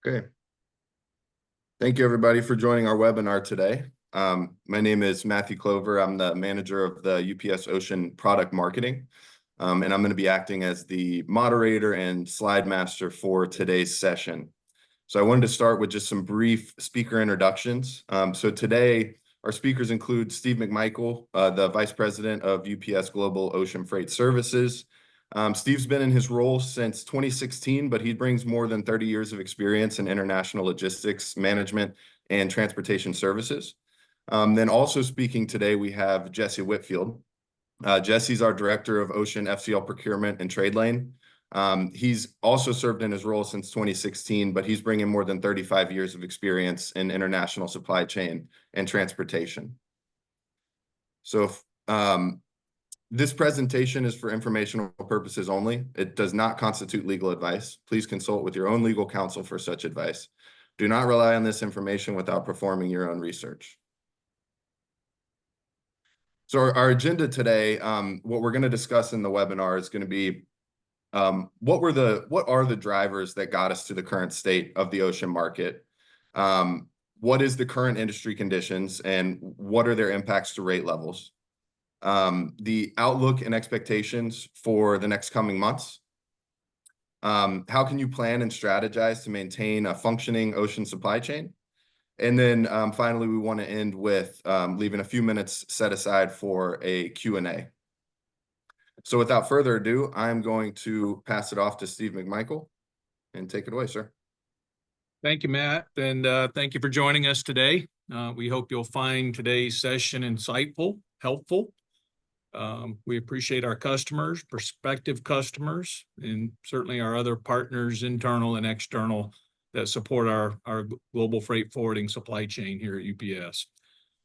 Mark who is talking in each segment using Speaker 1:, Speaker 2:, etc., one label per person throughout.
Speaker 1: Okay. Thank you, everybody, for joining our webinar today. My name is Matthew Clover. I'm the manager of the UPS Ocean Product Marketing, and I'm going to be acting as the moderator and slide master for today's session. So I wanted to start with just some brief speaker introductions. So today, our speakers include Steve McMichael, the Vice President of UPS Global Ocean Freight Services. Steve's been in his role since 2016, but he brings more than 30 years of experience in international logistics, management, and transportation services. Then also speaking today, we have Jesse Whitfield. Jesse's our Director of Ocean FCL Procurement and Trade Lane. He's also served in his role since 2016, but he's bringing more than 35 years of experience in international supply chain and transportation. So this presentation is for informational purposes only. It does not constitute legal advice. Please consult with your own legal counsel for such advice. Do not rely on this information without performing your own research. So our agenda today, what we're going to discuss in the webinar is going to be what are the drivers that got us to the current state of the ocean market? What is the current industry conditions and what are their impacts to rate levels? The outlook and expectations for the next coming months. How can you plan and strategize to maintain a functioning ocean supply chain? And then finally, we want to end with leaving a few minutes set aside for a Q&A. So without further ado, I'm going to pass it off to Steve McMichael and take it away, sir.
Speaker 2: Thank you, Matt, and thank you for joining us today. We hope you'll find today's session insightful, helpful. We appreciate our customers, prospective customers, and certainly our other partners, internal and external, that support our global freight forwarding supply chain here at UPS.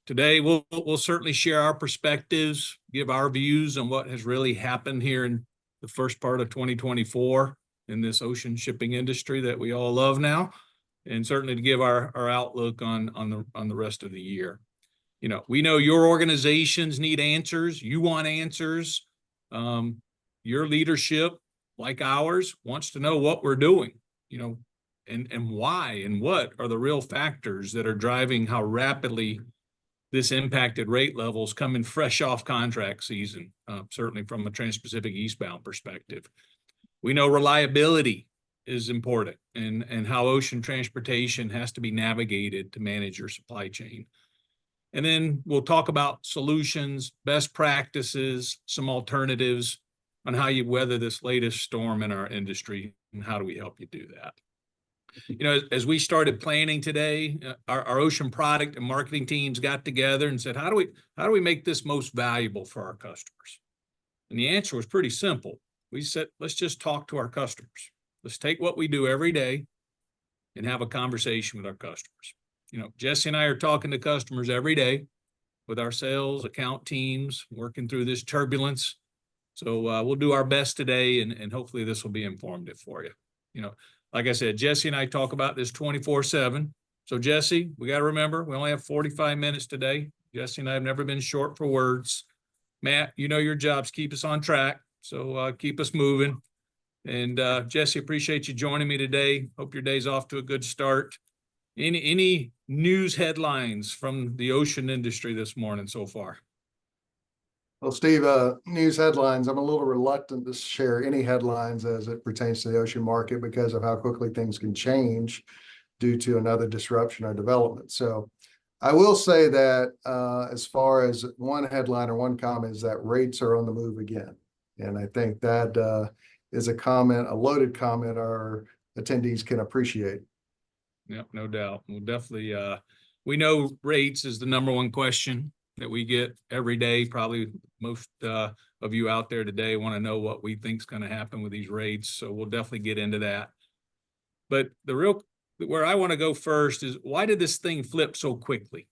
Speaker 2: Today, we'll certainly share our perspectives, give our views on what has really happened here in the first part of 2024 in this ocean shipping industry that we all love now, and certainly to give our outlook on the rest of the year. You know, we know your organizations need answers. You want answers. Your leadership, like ours, wants to know what we're doing, you know, and why and what are the real factors that are driving how rapidly this impacted rate levels coming fresh off contract season, certainly from a Trans-Pacific eastbound perspective. We know reliability is important and how ocean transportation has to be navigated to manage your supply chain. And then we'll talk about solutions, best practices, some alternatives on how you weather this latest storm in our industry and how do we help you do that. You know, as we started planning today, our ocean product and marketing teams got together and said, how do we make this most valuable for our customers? And the answer was pretty simple. We said, let's just talk to our customers. Let's take what we do every day and have a conversation with our customers. You know, Jesse and I are talking to customers every day with our sales account teams, working through this turbulence. So we'll do our best today, and hopefully this will be informative for you. You know, like I said, Jesse and I talk about this 24/7. So Jesse, we got to remember, we only have 45 minutes today. Jesse and I have never been short for words. Matt, you know your job's keep us on track. So keep us moving. And Jesse, appreciate you joining me today. Hope your day's off to a good start. Any news headlines from the ocean industry this morning so far?
Speaker 3: Well, Steve, news headlines, I'm a little reluctant to share any headlines as it pertains to the ocean market because of how quickly things can change due to another disruption or development. So I will say that as far as one headline or one comment is that rates are on the move again. And I think that is a comment, a loaded comment our attendees can appreciate.
Speaker 2: Yeah, no doubt. We'll definitely, we know rates is the number one question that we get every day. Probably most of you out there today want to know what we think is going to happen with these rates. So we'll definitely get into that. But where I want to go first is, why did this thing flip so quickly?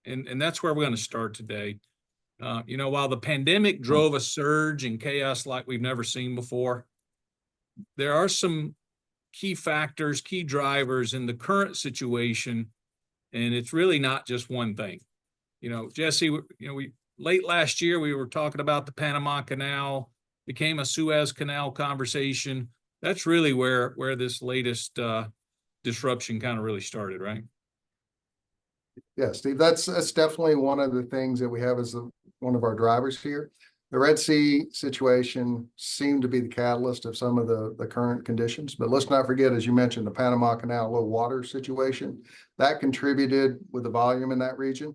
Speaker 2: And that's where we're going to start today. You know, while the pandemic drove a surge in chaos like we've never seen before, there are some key factors, key drivers in the current situation, and it's really not just one thing. You know, Jesse, you know, late last year, we were talking about the Panama Canal, became a Suez Canal conversation. That's really where this latest disruption kind of really started, right?
Speaker 3: Yeah, Steve, that's definitely one of the things that we have as one of our drivers here. The Red Sea situation seemed to be the catalyst of some of the current conditions, but let's not forget, as you mentioned, the Panama Canal low water situation that contributed with the volume in that region.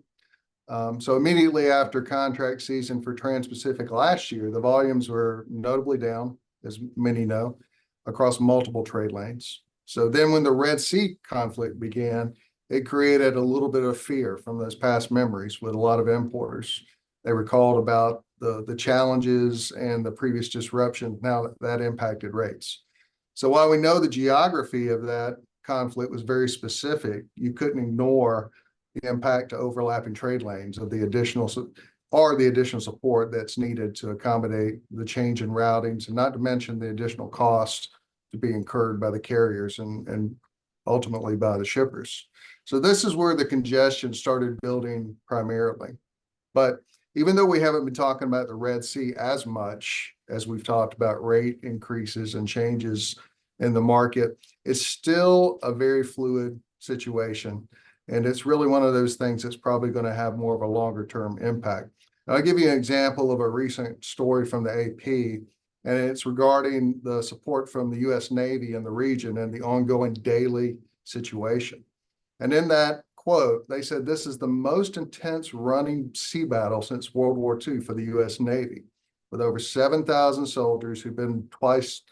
Speaker 3: So immediately after contract season for Trans-Pacific last year, the volumes were notably down, as many know, across multiple trade lanes. So then when the Red Sea conflict began, it created a little bit of fear from those past memories with a lot of importers. They recalled about the challenges and the previous disruption. Now that impacted rates. So while we know the geography of that conflict was very specific, you couldn't ignore the impact to overlapping trade lanes of the additional support that's needed to accommodate the change in routings, and not to mention the additional cost to be incurred by the carriers and ultimately by the shippers. So this is where the congestion started building primarily. But even though we haven't been talking about the Red Sea as much as we've talked about rate increases and changes in the market, it's still a very fluid situation. And it's really one of those things that's probably going to have more of a longer term impact. I'll give you an example of a recent story from the AP, and it's regarding the support from the U.S. Navy in the region and the ongoing daily situation. And in that quote, they said, "This is the most intense running sea battle since World War II for the U.S. Navy, with over 7,000 soldiers who've been twice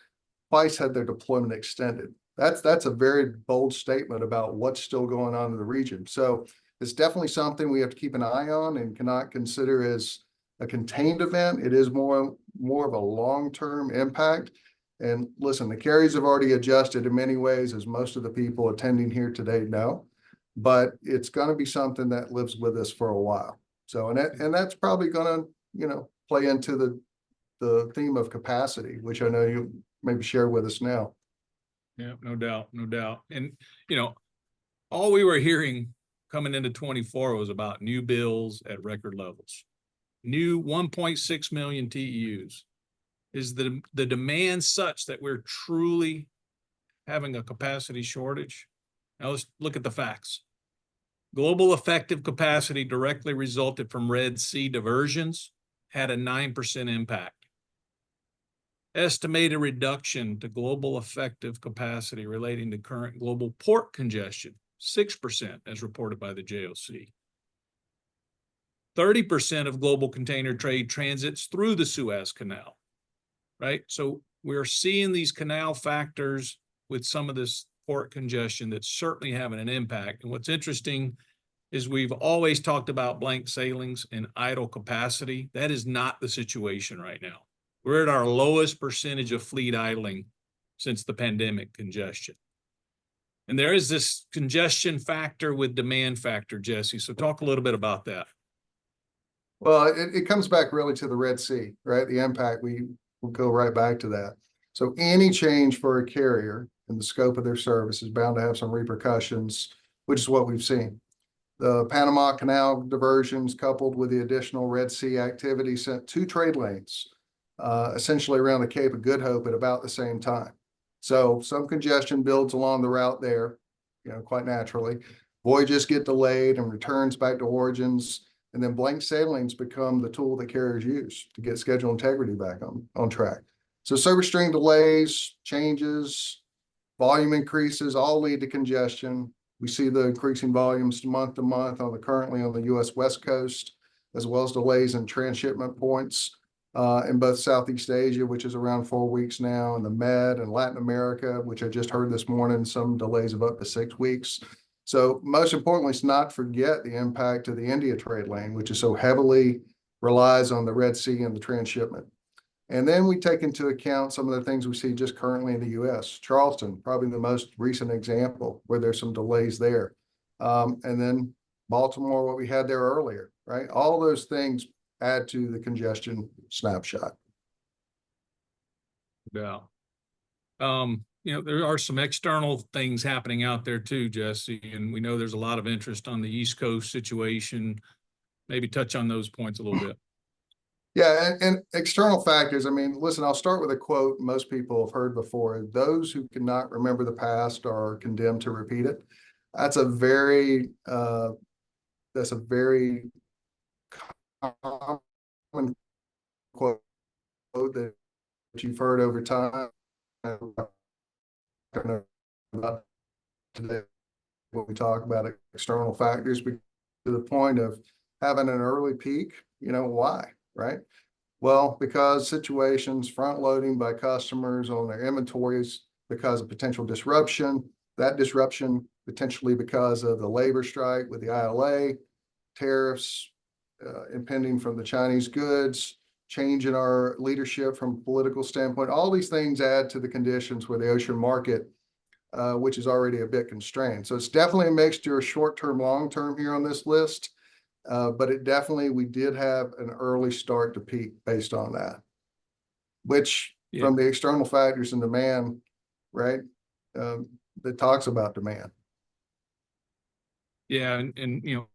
Speaker 3: had their deployment extended." That's a very bold statement about what's still going on in the region. So it's definitely something we have to keep an eye on and cannot consider as a contained event. It is more of a long-term impact. And listen, the carriers have already adjusted in many ways, as most of the people attending here today know, but it's going to be something that lives with us for a while. So, and that's probably going to, play into the theme of capacity, which I know you maybe share with us now.
Speaker 2: Yeah, no doubt, no doubt. And, all we were hearing coming into 24 was about new bills at record levels. New 1.6 million TEUs. Is the demand such that we're truly having a capacity shortage? Now let's look at the facts. Global effective capacity directly resulted from Red Sea diversions had a 9% impact. Estimated reduction to global effective capacity relating to current global port congestion, 6% as reported by the JOC. 30% of global container trade transits through the Suez Canal, right? So we're seeing these canal factors with some of this port congestion that's certainly having an impact. And what's interesting is we've always talked about blank sailings and idle capacity. That is not the situation right now. We're at our lowest percentage of fleet idling since the pandemic congestion. And there is this congestion factor with demand factor, Jesse. So talk a little bit about that.
Speaker 3: Well, it comes back really to the Red Sea, right? The impact, we will go right back to that. So any change for a carrier in the scope of their service is bound to have some repercussions, which is what we've seen. The Panama Canal diversions coupled with the additional Red Sea activity sent two trade lanes essentially around the Cape of Good Hope at about the same time. So some congestion builds along the route there, quite naturally. Voyages get delayed and returns back to origins, and then blank sailings become the tool that carriers use to get schedule integrity back on track. So service string delays, changes, volume increases all lead to congestion. We see the increasing volumes month to month currently on the U.S. West Coast, as well as delays in transshipment points in both Southeast Asia, which is around 4 weeks now, and the Med and Latin America, which I just heard this morning, some delays of up to 6 weeks. So most importantly, let's not forget the impact of the India trade lane, which is so heavily relies on the Red Sea and the transshipment. And then we take into account some of the things we see just currently in the U.S. Charleston, probably the most recent example where there's some delays there. And then Baltimore, what we had there earlier, right? All those things add to the congestion snapshot.
Speaker 2: Yeah. There are some external things happening out there too, Jesse, and we know there's a lot of interest on the East Coast situation. Maybe touch on those points a little bit.
Speaker 3: Yeah, and external factors, I mean, listen, I'll start with a quote most people have heard before. Those who cannot remember the past are condemned to repeat it. That's a very common quote that you've heard over time. About today when we talk about external factors, to the point of having an early peak, why, right? Well, because situations front loading by customers on their inventories because of potential disruption, that disruption potentially because of the labor strike with the ILA, tariffs impending from the Chinese goods, change in our leadership from a political standpoint. All these things add to the conditions where the ocean market, which is already a bit constrained. So it's definitely a mixture of short-term, long-term here on this list. But we did have an early start to peak based on that, which from the external factors and demand, right? That talks about demand.
Speaker 2: Yeah, and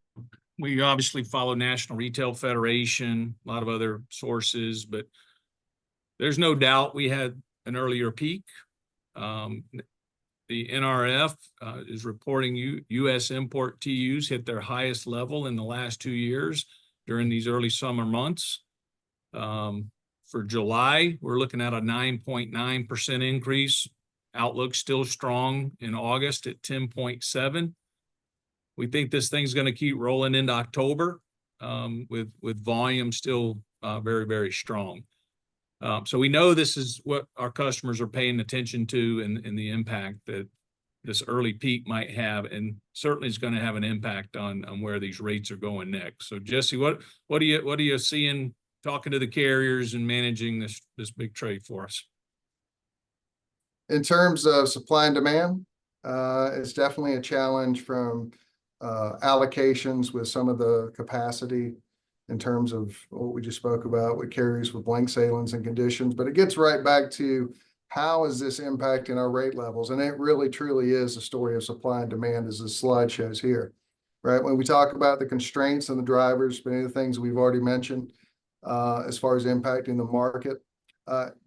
Speaker 2: we obviously follow National Retail Federation, a lot of other sources, but there's no doubt we had an earlier peak. The NRF is reporting U.S. import TUs hit their highest level in the last 2 years during these early summer months. For July, we're looking at a 9.9% increase. Outlook still strong in August at 10.7. We think this thing's going to keep rolling into October with volume still very, very strong. So we know this is what our customers are paying attention to and the impact that this early peak might have, and certainly is going to have an impact on where these rates are going next. So Jesse, what are you seeing talking to the carriers and managing this big trade for us?
Speaker 3: In terms of supply and demand, it's definitely a challenge from allocations with some of the capacity in terms of what we just spoke about with carriers with blank sailings and conditions. But it gets right back to how is this impacting our rate levels? And it really truly is a story of supply and demand, as the slide shows here, right? When we talk about the constraints and the drivers, many of the things we've already mentioned as far as impacting the market,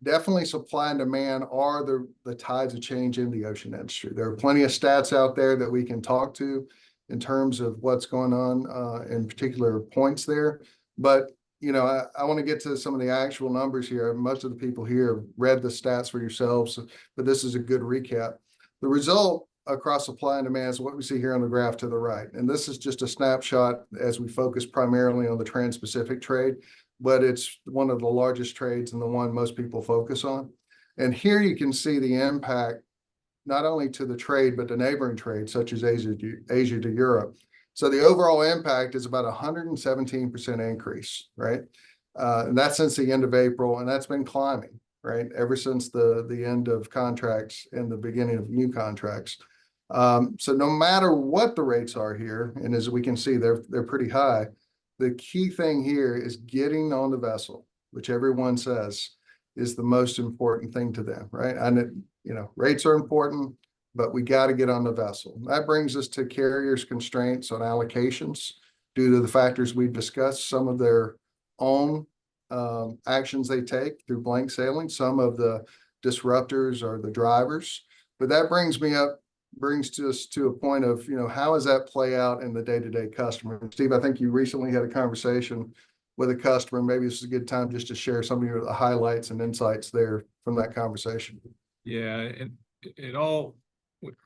Speaker 3: definitely supply and demand are the tides of change in the ocean industry. There are plenty of stats out there that we can talk to in terms of what's going on in particular points there. But, I want to get to some of the actual numbers here. Most of the people here have read the stats for yourselves, but this is a good recap. The result across supply and demand is what we see here on the graph to the right. And this is just a snapshot as we focus primarily on the Trans-Pacific trade, but it's one of the largest trades and the one most people focus on. And here you can see the impact not only to the trade, but the neighboring trade, such as Asia to Europe. So the overall impact is about 117% increase, right? And that's since the end of April, and that's been climbing, right? Ever since the end of contracts and the beginning of new contracts. So no matter what the rates are here, and as we can see, they're pretty high. The key thing here is getting on the vessel, which everyone says is the most important thing to them, right? And rates are important, but we got to get on the vessel. That brings us to carriers' constraints on allocations due to the factors we've discussed, some of their own actions they take through blank sailing, some of the disruptors or the drivers. But that brings us to a point of, how does that play out in the day-to-day customer? Steve, I think you recently had a conversation with a customer. Maybe this is a good time just to share some of your highlights and insights there from that conversation.
Speaker 2: Yeah,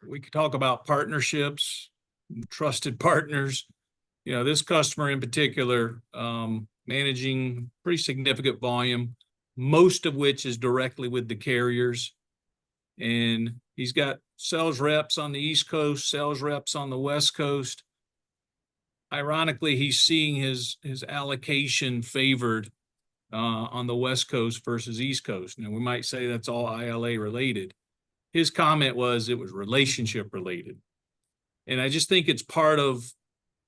Speaker 2: we could talk about partnerships, trusted partners. This customer in particular, managing pretty significant volume, most of which is directly with the carriers. And he's got sales reps on the East Coast, sales reps on the West Coast. Ironically, he's seeing his allocation favored on the West Coast versus East Coast. Now, we might say that's all ILA related. His comment was it was relationship related. And I just think it's part of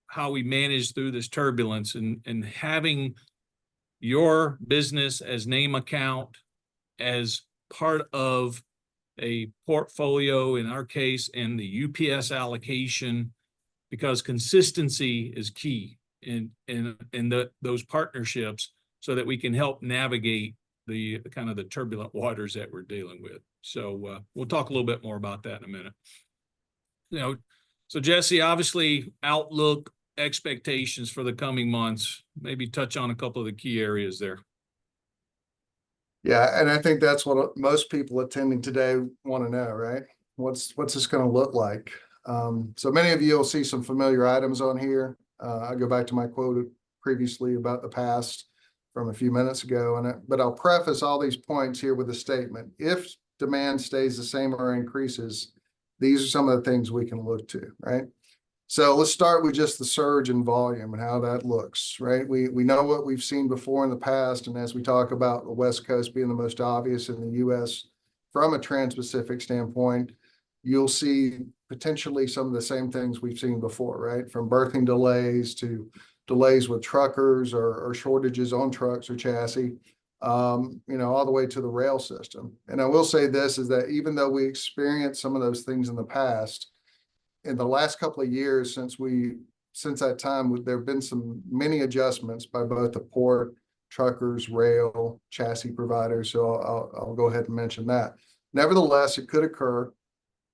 Speaker 2: how we manage through this turbulence, and having your business as name account as part of a portfolio, in our case, and the UPS allocation, because consistency is key in those partnerships. so that we can help navigate the kind of the turbulent waters that we're dealing with. So we'll talk a little bit more about that in a minute. So Jesse, obviously outlook, expectations for the coming months, maybe touch on a couple of the key areas there.
Speaker 3: Yeah, and I think that's what most people attending today want to know, right? What's this going to look like? So many of you will see some familiar items on here. I go back to my quote previously about the past from a few minutes ago, but I'll preface all these points here with a statement. If demand stays the same or increases, these are some of the things we can look to, right? So let's start with just the surge in volume and how that looks, right? We know what we've seen before in the past, and as we talk about the West Coast being the most obvious in the U.S. from a Trans-Pacific standpoint, you'll see potentially some of the same things we've seen before, right? From berthing delays to delays with truckers or shortages on trucks or chassis, all the way to the rail system. And I will say this is that even though we experienced some of those things in the past, in the last couple of years since that time, there have been many adjustments by both the port, truckers, rail, chassis providers. So I'll go ahead and mention that. Nevertheless, it could occur.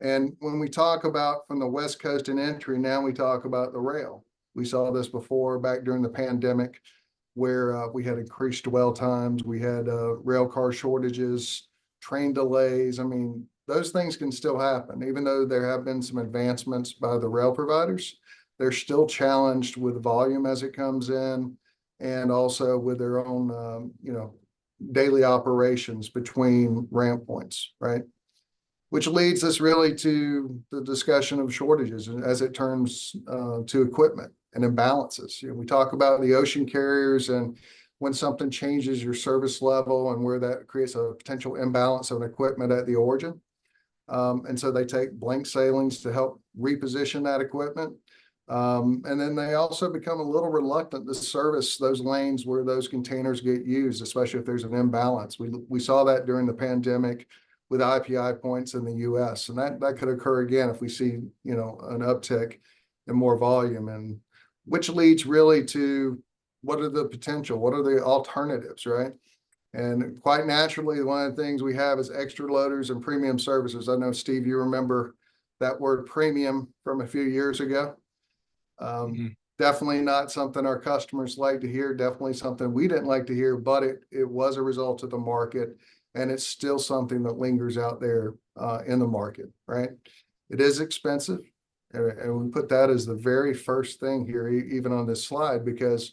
Speaker 3: And when we talk about from the West Coast and entry, now we talk about the rail. We saw this before back during the pandemic where we had increased dwell times. We had rail car shortages, train delays. I mean, those things can still happen. Even though there have been some advancements by the rail providers, they're still challenged with volume as it comes in and also with their own, daily operations between ramp points, right? Which leads us really to the discussion of shortages as it turns to equipment and imbalances. We talk about the ocean carriers and when something changes your service level and where that creates a potential imbalance of equipment at the origin. And so they take blank sailings to help reposition that equipment. And then they also become a little reluctant to service those lanes where those containers get used, especially if there's an imbalance. We saw that during the pandemic with IPI points in the US. And that could occur again if we see, an uptick in more volume, and which leads really to what are the potential, what are the alternatives, right? And quite naturally, one of the things we have is extra loaders and premium services. I know, Steve, you remember that word premium from a few years ago. Definitely not something our customers like to hear, definitely something we didn't like to hear, but it was a result of the market. And it's still something that lingers out there in the market, right? It is expensive. And we put that as the very first thing here, even on this slide, because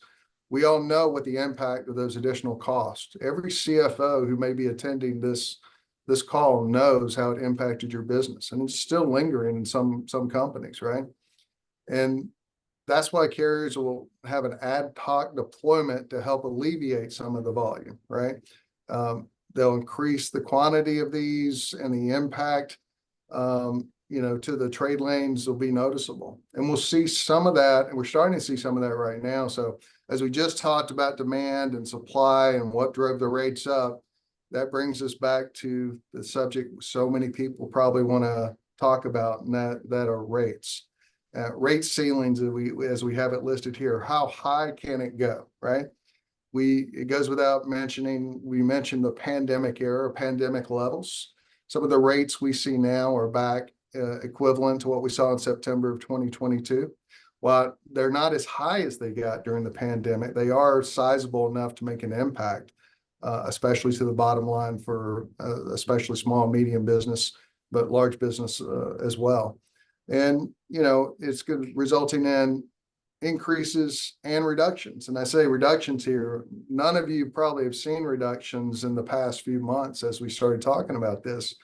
Speaker 3: we all know what the impact of those additional costs. Every CFO who may be attending this call knows how it impacted your business. And it's still lingering in some companies, right? And that's why carriers will have an ad hoc deployment to help alleviate some of the volume, right? They'll increase the quantity of these and the impact, to the trade lanes will be noticeable. And we'll see some of that, and we're starting to see some of that right now. So as we just talked about demand and supply and what drove the rates up, that brings us back to the subject so many people probably want to talk about, and that are rates. Rate ceilings, as we have it listed here, how high can it go, right? It goes without mentioning, we mentioned the pandemic era, pandemic levels. Some of the rates we see now are back equivalent to what we saw in September of 2022. While they're not as high as they got during the pandemic, they are sizable enough to make an impact, especially to the bottom line for especially small, medium business, but large business as well. And, it's good, resulting in increases and reductions. And I say reductions here, none of you probably have seen reductions in the past few months as we started talking about this.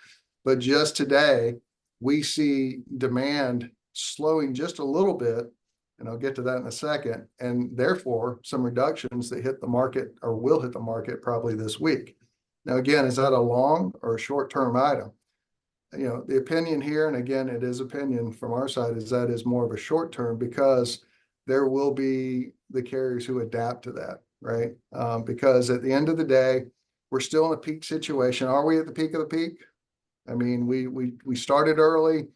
Speaker 3: But just today, we see demand slowing just a little bit, and I'll get to that in a second, and therefore some reductions that hit the market or will hit the market probably this week. Now, again, is that a long or a short-term item? The opinion here, and again, it is opinion from our side, is that is more of a short-term because there will be the carriers who adapt to that, right? Because at the end of the day, we're still in a peak situation. Are we at the peak of the peak? I mean, we started early.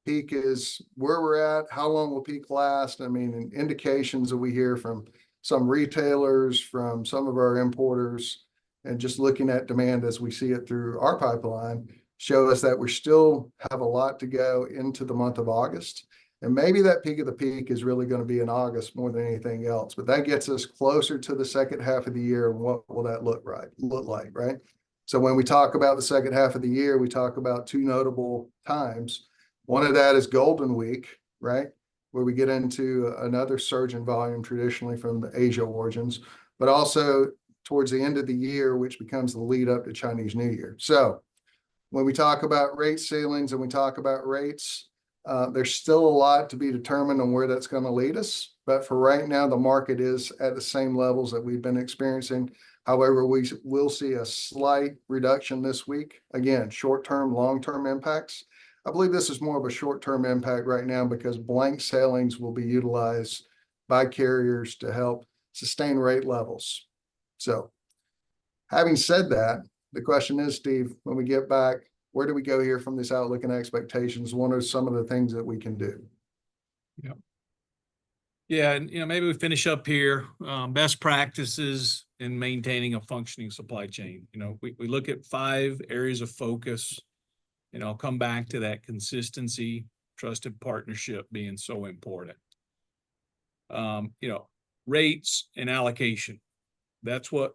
Speaker 3: Peak is where we're at. How long will peak last? I mean, indications that we hear from some retailers, from some of our importers, and just looking at demand as we see it through our pipeline, show us that we still have a lot to go into the month of August. And maybe that peak of the peak is really going to be in August more than anything else. But that gets us closer to the second half of the year. And what will that look like, right? So when we talk about the second half of the year, we talk about two notable times. One of that is Golden Week, right? Where we get into another surge in volume traditionally from the Asia origins, but also towards the end of the year, which becomes the lead up to Chinese New Year. So when we talk about rate ceilings and we talk about rates, there's still a lot to be determined on where that's going to lead us. But for right now, the market is at the same levels that we've been experiencing. However, we will see a slight reduction this week. Again, short-term, long-term impacts. I believe this is more of a short-term impact right now because blank sailings will be utilized by carriers to help sustain rate levels. So having said that, the question is, Steve, when we get back, where do we go here from this outlook and expectations? What are some of the things that we can do?
Speaker 2: Yeah. Yeah, and maybe we finish up here. Best practices in maintaining a functioning supply chain. We look at 5 areas of focus, and I'll come back to that consistency, trusted partnership being so important. Rates and allocation. That's what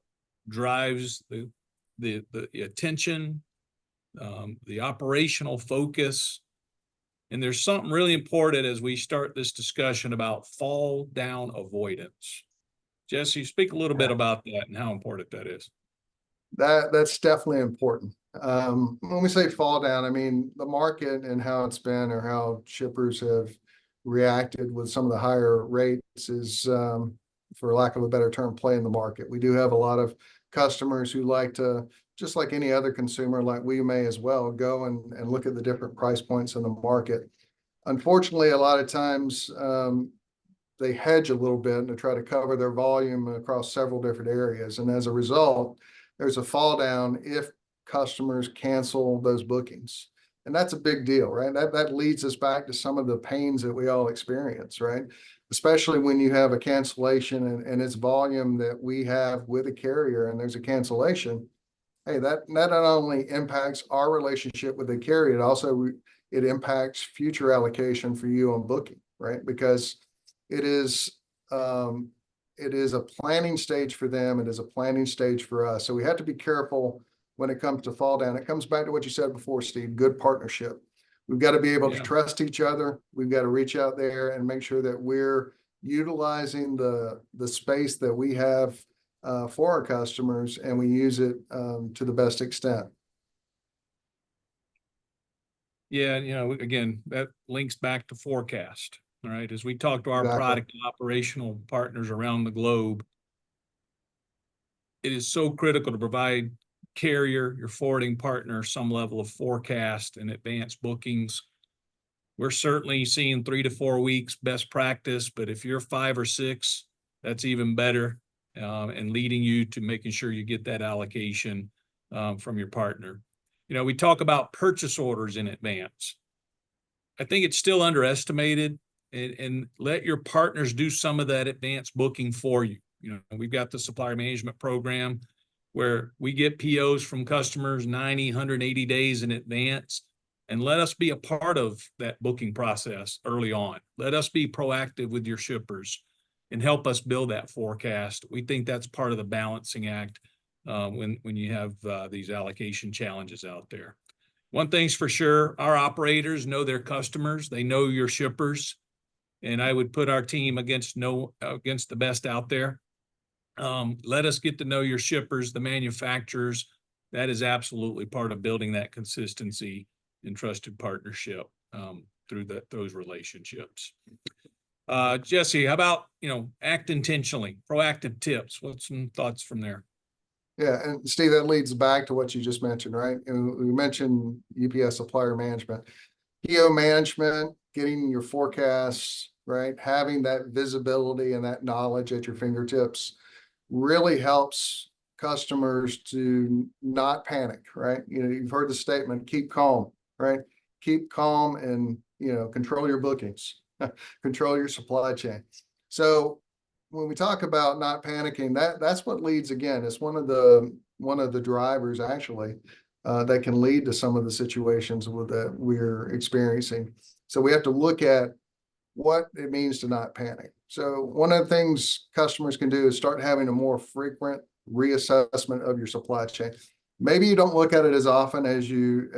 Speaker 2: drives the attention, the operational focus. And there's something really important as we start this discussion about fall down avoidance. Jesse, speak a little bit about that and how important that is.
Speaker 3: That's definitely important. When we say fall down, I mean the market and how it's been, or how shippers have reacted with some of the higher rates is, for lack of a better term, play in the market. We do have a lot of customers who like to, just like any other consumer, like we may as well, go and look at the different price points in the market. Unfortunately, a lot of times they hedge a little bit to try to cover their volume across several different areas. And as a result, there's a fall down if customers cancel those bookings. And that's a big deal, right? That leads us back to some of the pains that we all experience, right? Especially when you have a cancellation and it's volume that we have with a carrier and there's a cancellation. Hey, that not only impacts our relationship with the carrier, it impacts future allocation for you on booking, right? Because it is a planning stage for them. It is a planning stage for us. So we have to be careful when it comes to fall down. It comes back to what you said before, Steve, good partnership. We've got to be able to trust each other. We've got to reach out there and make sure that we're utilizing the space that we have for our customers, and we use it to the best extent.
Speaker 2: Yeah, again, that links back to forecast. All right, as we talk to our product and operational partners around the globe, it is so critical to provide carrier, your forwarding partner, some level of forecast and advanced bookings. We're certainly seeing 3 to 4 weeks best practice, but if you're 5 or 6, that's even better, and leading you to making sure you get that allocation from your partner. We talk about purchase orders in advance. I think it's still underestimated, and let your partners do some of that advanced booking for you. We've got the supplier management program where we get POs from customers 90, 180 days in advance, and let us be a part of that booking process early on. Let us be proactive with your shippers and help us build that forecast. We think that's part of the balancing act when you have these allocation challenges out there. One thing's for sure, our operators know their customers. They know your shippers. And I would put our team against the best out there. Let us get to know your shippers, the manufacturers. That is absolutely part of building that consistency and trusted partnership through those relationships. Jesse, how about, act intentionally, proactive tips? What's some thoughts from there?
Speaker 3: Yeah, and Steve, that leads back to what you just mentioned, right? And we mentioned UPS supplier management, PO management, getting your forecasts, right? Having that visibility and that knowledge at your fingertips really helps customers to not panic, right? You've heard the statement, keep calm, right? Keep calm and, control your bookings, control your supply chain. So when we talk about not panicking, that's what leads, again, it's one of the drivers actually that can lead to some of the situations that we're experiencing. So we have to look at what it means to not panic. So one of the things customers can do is start having a more frequent reassessment of your supply chain. Maybe you don't look at it as often as you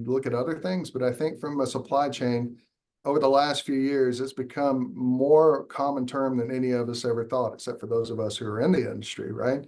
Speaker 3: look at other things, but I think from a supply chain, over the last few years, it's become more common term than any of us ever thought, except for those of us who are in the industry, right?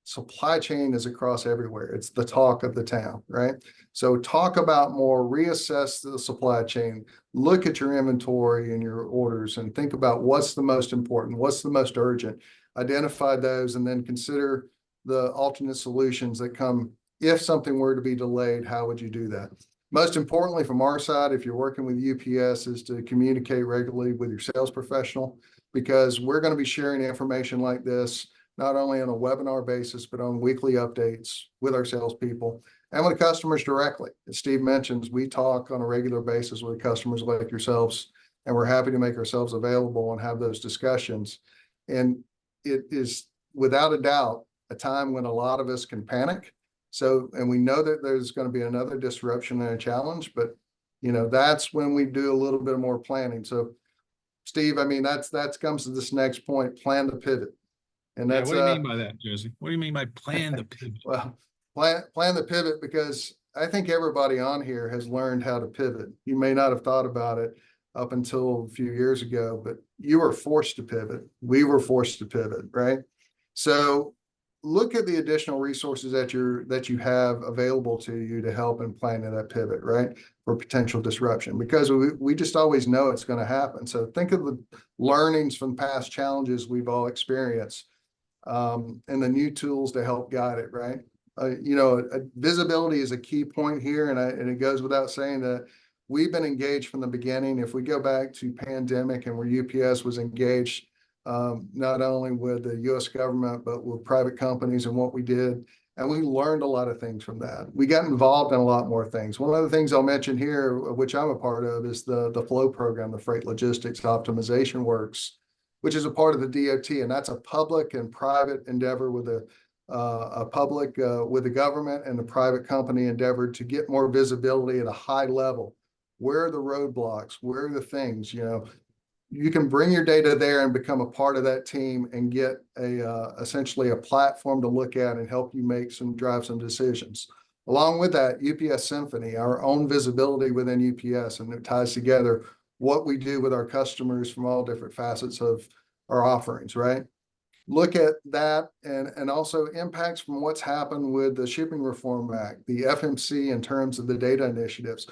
Speaker 3: Supply chain is across everywhere. It's the talk of the town, right? So talk about more, reassess the supply chain, look at your inventory and your orders and think about what's the most important, what's the most urgent, identify those, and then consider the alternate solutions that come. If something were to be delayed, how would you do that? Most importantly, from our side, if you're working with UPS, is to communicate regularly with your sales professional, because we're going to be sharing information like this not only on a webinar basis, but on weekly updates with our salespeople and with customers directly. As Steve mentions, we talk on a regular basis with customers like yourselves, and we're happy to make ourselves available and have those discussions. And it is without a doubt a time when a lot of us can panic. So, and we know that there's going to be another disruption and a challenge, but that's when we do a little bit more planning. So Steve, I mean, that comes to this next point, plan to pivot. And that's
Speaker 2: what do you mean by that, Josie? What do you mean by plan the pivot?
Speaker 3: Well, plan the pivot, because I think everybody on here has learned how to pivot. You may not have thought about it up until a few years ago, but you were forced to pivot. We were forced to pivot, right? So look at the additional resources that you have available to you to help in planning that pivot, right? For potential disruption, because we just always know it's going to happen. So think of the learnings from past challenges we've all experienced. And the new tools to help guide it, right? Visibility is a key point here, and it goes without saying that we've been engaged from the beginning. If we go back to pandemic and where UPS was engaged, not only with the U.S. government, but with private companies and what we did, and we learned a lot of things from that. We got involved in a lot more things. One of the things I'll mention here, which I'm a part of, is the FLOW program, the Freight Logistics Optimization Works, which is a part of the DOT, and that's a public and private endeavor with with the government and the private company endeavor to get more visibility at a high level. Where are the roadblocks? Where are the things? You can bring your data there and become a part of that team and get essentially a platform to look at and help you drive some decisions. Along with that, UPS Symphony, our own visibility within UPS, and it ties together what we do with our customers from all different facets of our offerings, right? Look at that, and also impacts from what's happened with the Shipping Reform Act, the FMC in terms of the data initiatives.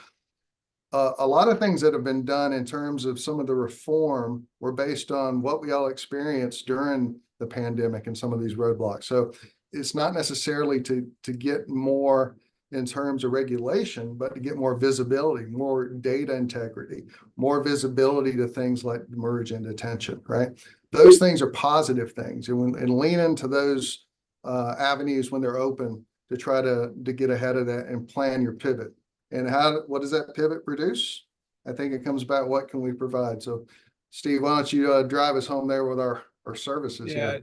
Speaker 3: A lot of things that have been done in terms of some of the reform were based on what we all experienced during the pandemic and some of these roadblocks. So it's not necessarily to get more in terms of regulation, but to get more visibility, more data integrity, more visibility to things like merge and detention, right? Those things are positive things, and lean into those avenues when they're open to try to get ahead of that and plan your pivot. And what does that pivot produce? I think it comes back, what can we provide? So Steve, why don't you drive us home there with our services here?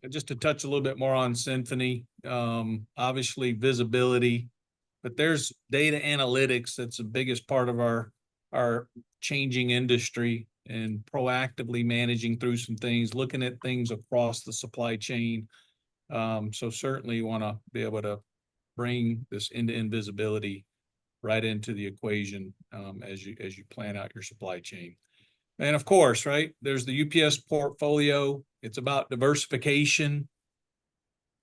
Speaker 2: Just to touch a little bit more on Symphony, obviously visibility, but there's data analytics that's the biggest part of our changing industry, and proactively managing through some things, looking at things across the supply chain. So certainly you want to be able to bring this end-to-end visibility right into the equation as you plan out your supply chain. And of course, right, there's the UPS portfolio. It's about diversification.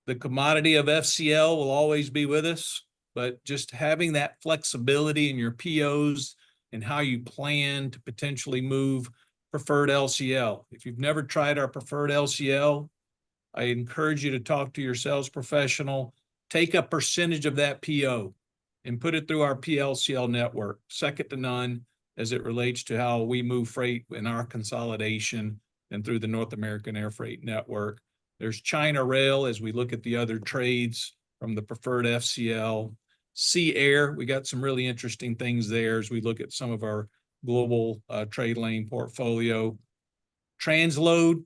Speaker 2: The commodity of FCL will always be with us, but just having that flexibility in your POs and how you plan to potentially move preferred LCL. If you've never tried our preferred LCL, I encourage you to talk to your sales professional, take a percentage of that PO and put it through our PLCL network, second to none as it relates to how we move freight in our consolidation and through the North American Air Freight Network. There's China Rail as we look at the other trades from the preferred FCL. Sea Air, we got some really interesting things there as we look at some of our global trade lane portfolio. Transload,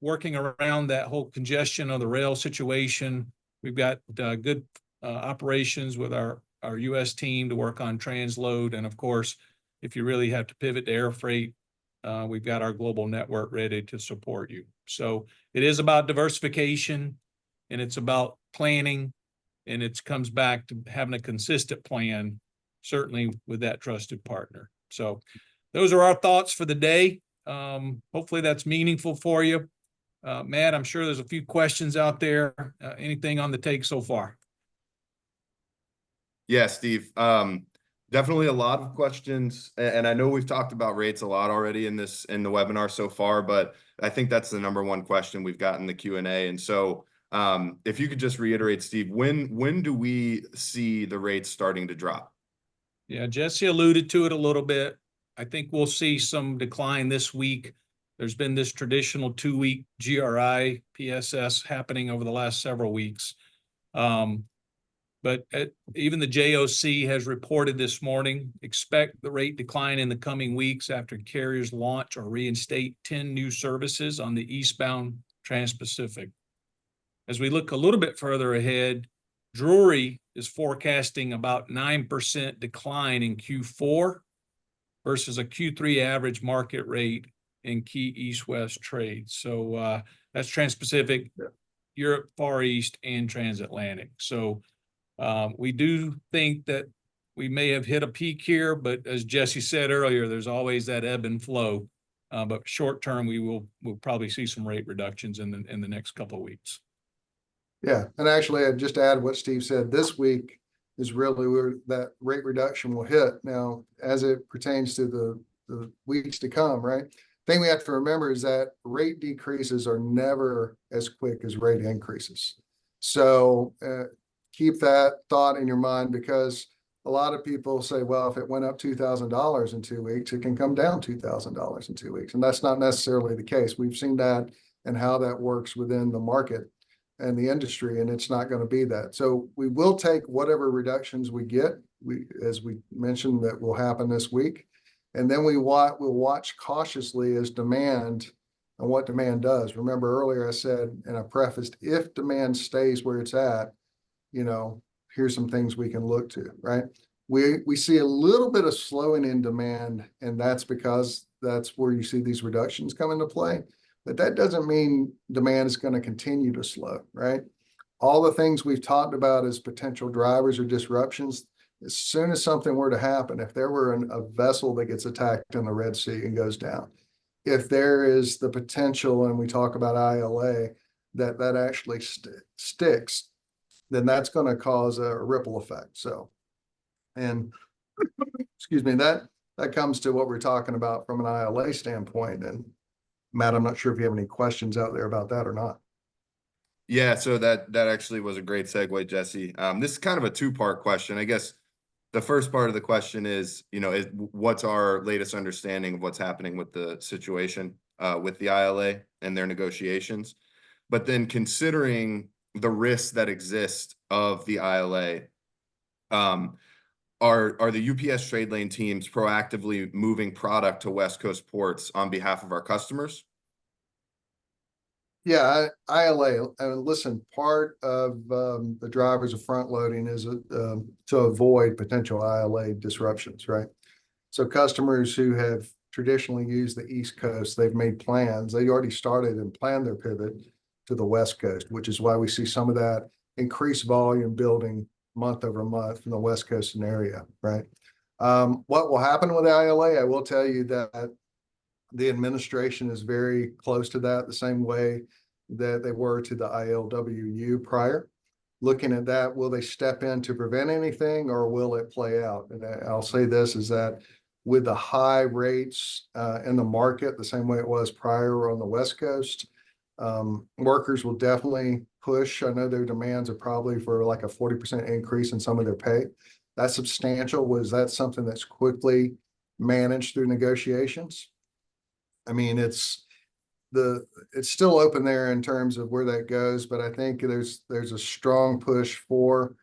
Speaker 2: working around that whole congestion of the rail situation. We've got good operations with our US team to work on transload. And of course, if you really have to pivot to air freight, we've got our global network ready to support you. So it is about diversification, and it's about planning, and it comes back to having a consistent plan, certainly with that trusted partner. So those are our thoughts for the day. Hopefully that's meaningful for you. Matt, I'm sure there's a few questions out there. Anything on the take so far?
Speaker 1: Yeah, Steve. Definitely a lot of questions, and I know we've talked about rates a lot already in the webinar so far, but I think that's the number one question we've got in the Q&A. And so, if you could just reiterate, Steve, when do we see the rates starting to drop?
Speaker 2: Yeah, Jesse alluded to it a little bit. I think we'll see some decline this week. There's been this traditional 2-week GRI PSS happening over the last several weeks. But even the JOC has reported this morning, expect the rate decline in the coming weeks after carriers launch or reinstate 10 new services on the eastbound Trans-Pacific. As we look a little bit further ahead, Drury is forecasting about 9% decline in Q4 versus a Q3 average market rate in key east-west trades. So that's Trans-Pacific, Europe, Far East, and transatlantic. So we do think that we may have hit a peak here, but as Jesse said earlier, there's always that ebb and flow. But short term, we'll probably see some rate reductions in the next couple of weeks.
Speaker 3: Yeah, and actually, I'd just add what Steve said. This week is really where that rate reduction will hit. Now, as it pertains to the weeks to come, right? Thing we have to remember is that rate decreases are never as quick as rate increases. So keep that thought in your mind, because a lot of people say, well, if it went up $2,000 in 2 weeks, it can come down $2,000 in 2 weeks. And that's not necessarily the case. We've seen that and how that works within the market and the industry, and it's not going to be that. So we will take whatever reductions we get, as we mentioned, that will happen this week. And then we'll watch cautiously as demand and what demand does. Remember earlier I said, and I prefaced, if demand stays where it's at, here's some things we can look to, right? We see a little bit of slowing in demand, and that's because that's where you see these reductions come into play. But that doesn't mean demand is going to continue to slow, right? All the things we've talked about as potential drivers or disruptions, as soon as something were to happen, if there were a vessel that gets attacked in the Red Sea and goes down, if there is the potential, and we talk about ILA, that actually sticks, then that's going to cause a ripple effect. So, and excuse me, that comes to what we're talking about from an ILA standpoint. And Matt, I'm not sure if you have any questions out there about that or not.
Speaker 1: Yeah, so that actually was a great segue, Jesse. This is kind of a two-part question. I guess the first part of the question is, what's our latest understanding of what's happening with the situation with the ILA and their negotiations? But then considering the risks that exist of the ILA, are the UPS trade lane teams proactively moving product to West Coast ports on behalf of our customers?
Speaker 3: Yeah, ILA, listen, part of the drivers of front loading is to avoid potential ILA disruptions, right? So customers who have traditionally used the East Coast, they've made plans. They already started and planned their pivot to the West Coast, which is why we see some of that increased volume building month over month in the West Coast scenario, right? What will happen with the ILA? I will tell you that the administration is very close to that, the same way that they were to the ILWU prior. Looking at that, will they step in to prevent anything, or will it play out? And I'll say this is that with the high rates in the market, the same way it was prior on the West Coast, workers will definitely push. I know their demands are probably for like a 40% increase in some of their pay. That's substantial. Was that something that's quickly managed through negotiations? I mean, it's still open there in terms of where that goes, but I think there's a strong push for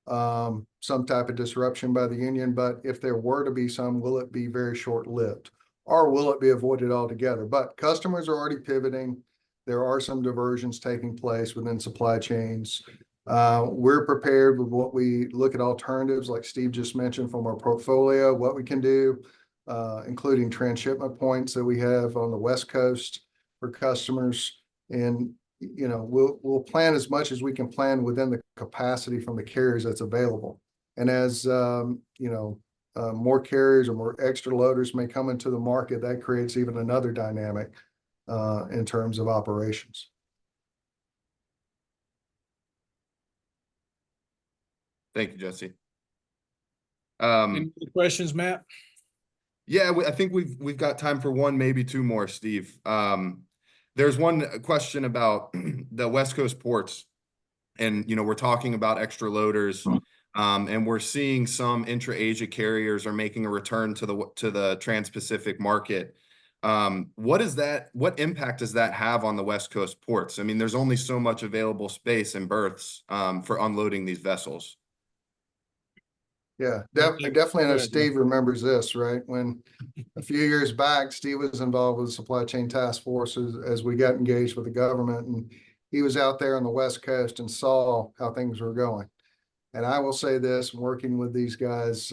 Speaker 3: some type of disruption by the union. But if there were to be some, will it be very short-lived, or will it be avoided altogether? But customers are already pivoting. there are some diversions taking place within supply chains. We're prepared with what we look at alternatives, like Steve just mentioned, from our portfolio, what we can do, including transshipment points that we have on the West Coast for customers. And, you know, we'll plan as much as we can plan within the capacity from the carriers that's available. And as, you know, more carriers or more extra loaders may come into the market, that creates even another dynamic in terms of operations.
Speaker 1: Thank you, Jesse.
Speaker 2: Any other questions, Matt?
Speaker 1: Yeah, I think we've got time for one, maybe two more, Steve. There's one question about the West Coast ports, and you know, we're talking about extra loaders, and we're seeing some intra-Asia carriers are making a return to the Trans-Pacific market. What impact does that have on the West Coast ports? I mean, there's only so much available space and berths for unloading these vessels.
Speaker 3: Yeah, definitely. I know Steve remembers this, right? When a few years back, Steve was involved with the supply chain task force as we got engaged with the government, and he was out there on the West Coast and saw how things were going. And I will say this, working with these guys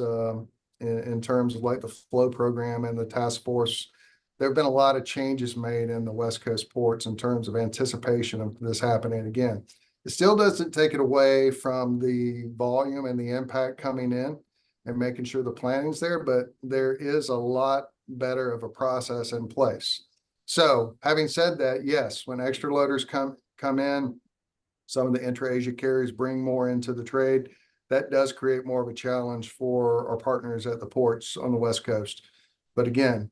Speaker 3: in terms of like the flow program and the task force, there have been a lot of changes made in the West Coast ports in terms of anticipation of this happening again. It still doesn't take it away from the volume and the impact coming in and making sure the planning's there, but there is a lot better of a process in place. So having said that, yes, when extra loaders come in, some of the intra-Asia carriers bring more into the trade. That does create more of a challenge for our partners at the ports on the West Coast. But again,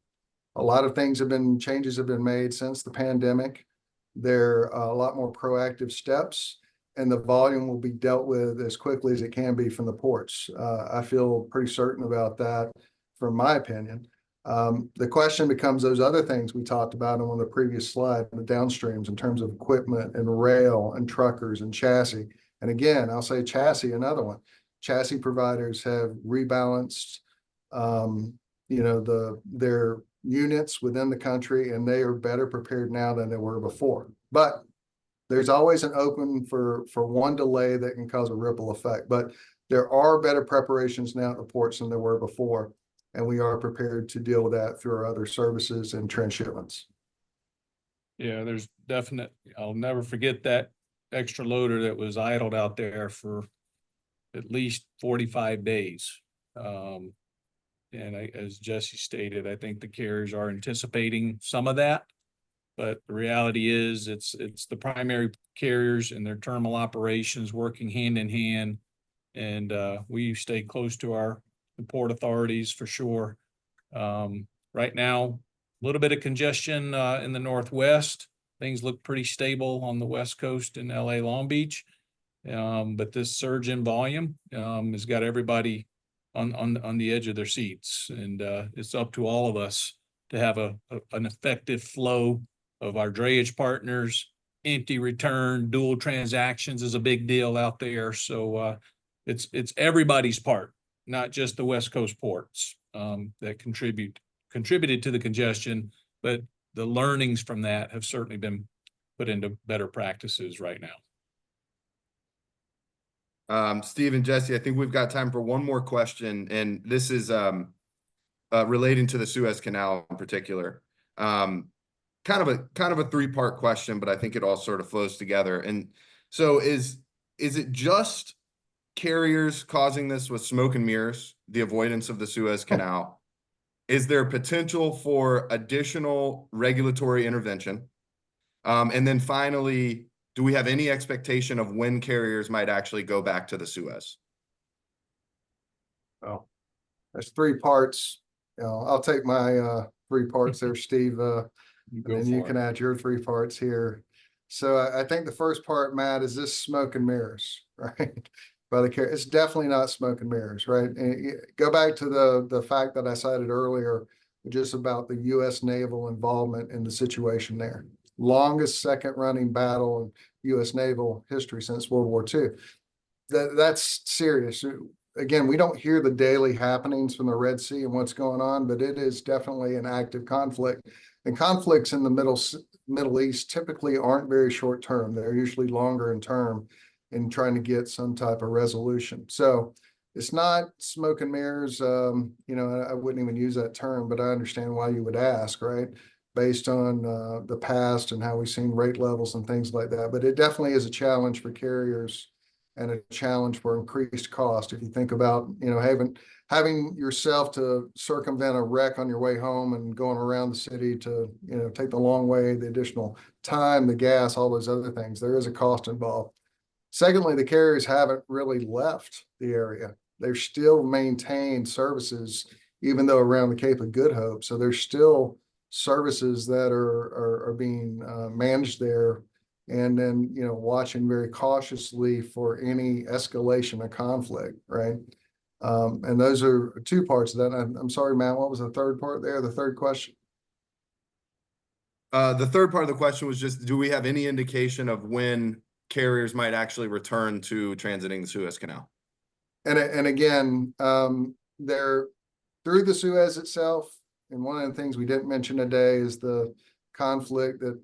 Speaker 3: a lot of changes have been made since the pandemic. There are a lot more proactive steps, and the volume will be dealt with as quickly as it can be from the ports. I feel pretty certain about that, from my opinion. The question becomes those other things we talked about on the previous slide, the downstreams in terms of equipment and rail and truckers and chassis. And again, I'll say chassis, another one. Chassis providers have rebalanced, you know, their units within the country, and they are better prepared now than they were before. But there's always an open for one delay that can cause a ripple effect. But there are better preparations now at the ports than there were before, and we are prepared to deal with that through our other services and transshipments.
Speaker 2: Yeah, there's I'll never forget that extra loader that was idled out there for at least 45 days. And as Jesse stated, I think the carriers are anticipating some of that. But the reality is it's the primary carriers and their terminal operations working hand in hand. And we stay close to the port authorities for sure. Right now, a little bit of congestion in the Northwest. Things look pretty stable on the West Coast in LA, Long Beach. But this surge in volume has got everybody on the edge of their seats. And it's up to all of us to have an effective flow of our drayage partners. Empty return, dual transactions is a big deal out there. So it's everybody's part, not just the West Coast ports that contributed to the congestion, but the learnings from that have certainly been put into better practices right now.
Speaker 1: Steve and Jesse, I think we've got time for one more question, and this is relating to the Suez Canal in particular. Kind of a three-part question, but I think it all sort of flows together. And so is it just carriers causing this with smoke and mirrors, the avoidance of the Suez Canal? Is there potential for additional regulatory intervention? And then finally, do we have any expectation of when carriers might actually go back to the Suez?
Speaker 3: Oh, there's three parts. I'll take my 3 parts there, Steve. And then you can add your 3 parts here. So I think the first part, Matt, is this smoke and mirrors, right? By the carrier, it's definitely not smoke and mirrors, right? And go back to the fact that I cited earlier, just about the U.S. naval involvement in the situation there. Longest second running battle in U.S. naval history since World War II. That's serious. again, we don't hear the daily happenings from the Red Sea and what's going on, but it is definitely an active conflict. And conflicts in the Middle East typically aren't very short term. They're usually longer in term in trying to get some type of resolution. So it's not smoke and mirrors. You know, I wouldn't even use that term, but I understand why you would ask, right? Based on the past and how we've seen rate levels and things like that. But it definitely is a challenge for carriers and a challenge for increased cost. If you think about, you know, having yourself to circumvent a wreck on your way home and going around the city to, you know, take the long way, the additional time, the gas, all those other things, there is a cost involved. Secondly, the carriers haven't really left the area. They've still maintained services, even though around the Cape of Good Hope. So there's still services that are being managed there, and then, you know, watching very cautiously for any escalation of conflict, right? And those are two parts of that. I'm sorry, Matt, what was the third part there? The third question?
Speaker 1: The third part of the question was just, do we have any indication of when carriers might actually return to transiting the Suez Canal?
Speaker 3: And again, they're through the Suez itself. And one of the things we didn't mention today is the conflict that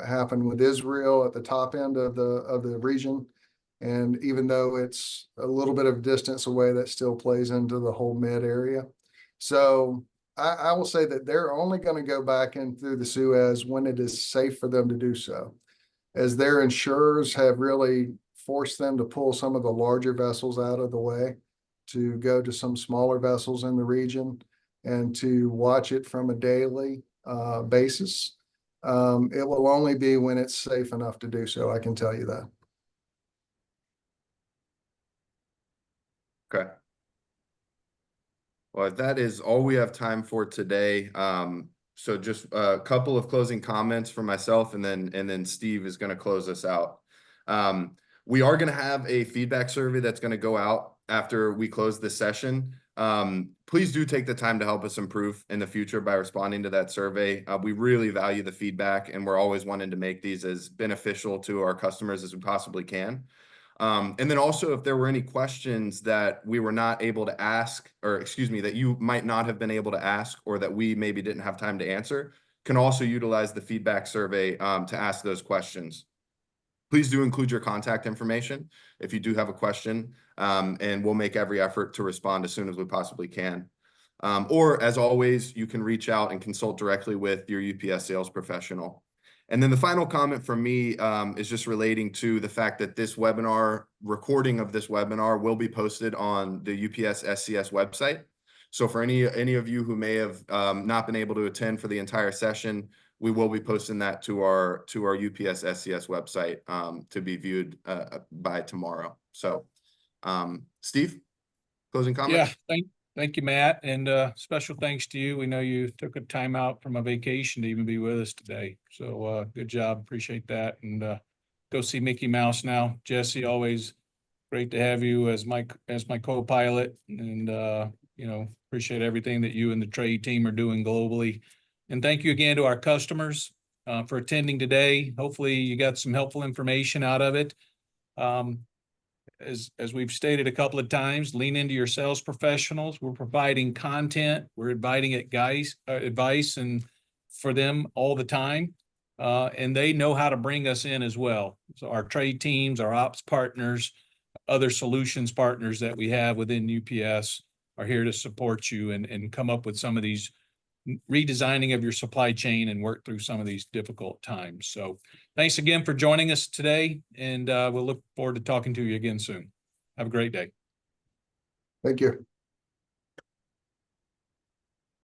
Speaker 3: happened with Israel at the top end of the region. And even though it's a little bit of distance away, that still plays into the whole mid area. So I will say that they're only going to go back in through the Suez when it is safe for them to do so, as their insurers have really forced them to pull some of the larger vessels out of the way to go to some smaller vessels in the region and to watch it from a daily basis. It will only be when it's safe enough to do so, I can tell you that.
Speaker 1: Okay. Well, that is all we have time for today. So just a couple of closing comments from myself, and then Steve is going to close us out. We are going to have a feedback survey that's going to go out after we close this session. Please do take the time to help us improve in the future by responding to that survey. We really value the feedback, and we're always wanting to make these as beneficial to our customers as we possibly can. And then also, if there were any questions that we were not able to ask, or excuse me, that you might not have been able to ask, or that we maybe didn't have time to answer, can also utilize the feedback survey to ask those questions. Please do include your contact information if you do have a question, and we'll make every effort to respond as soon as we possibly can. Or as always, you can reach out and consult directly with your UPS sales professional. And then the final comment from me is just relating to the fact that this webinar, recording of this webinar, will be posted on the UPS SCS website. So for any of you who may have not been able to attend for the entire session, we will be posting that to our UPS SCS website to be viewed by tomorrow. So, Steve, closing comments?
Speaker 2: Yeah, thank you, Matt, and special thanks to you. We know you took a time out from a vacation to even be with us today. So good job. Appreciate that. And go see Mickey Mouse now. Jesse, always great to have you as my co-pilot, and you know, appreciate everything that you and the trade team are doing globally. And thank you again to our customers for attending today. Hopefully you got some helpful information out of it. As we've stated a couple of times, lean into your sales professionals. We're providing content. We're inviting advice and for them all the time. And they know how to bring us in as well. So our trade teams, our ops partners, other solutions partners that we have within UPS are here to support you and come up with some of these redesigning of your supply chain and work through some of these difficult times. So thanks again for joining us today, and we'll look forward to talking to you again soon. Have a great day.
Speaker 3: Thank you.